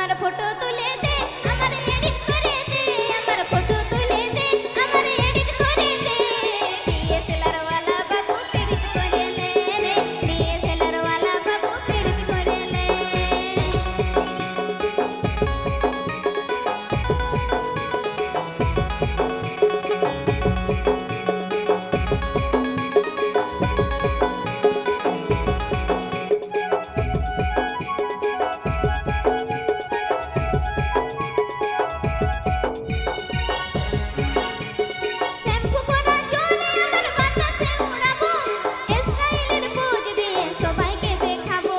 আমার ফটো তুলে দে, আমার এডিট করে দে, আমার ফটো তুলে দে, আমার এডিট করে দে। ডিএসএলআর ওয়ালা বাবু এডিট করে লে রে, ডিএসএলআর ওয়ালা বাবু এডিট করে লে। শ্যাম্পু করা চলে আমার বাতাসে উড়াবো, স্টাইলের পোজ দিয়ে সবাইকে দেখাবো।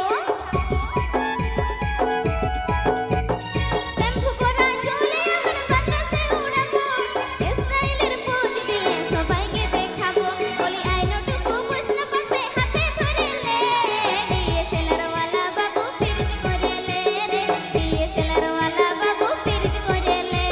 শ্যাম্পু করা চলে আমার বাতাসে উড়াবো, স্টাইলের পোজ দিয়ে সবাইকে দেখাবো। বলি আইনোটুকু বসনা পাশে হাতে ধরে লে, ডিএসএলআর ওয়ালা বাবু পিরিত করে লে রে, ডিএসএলআর ওয়ালা বাবু পিরিত করে লে।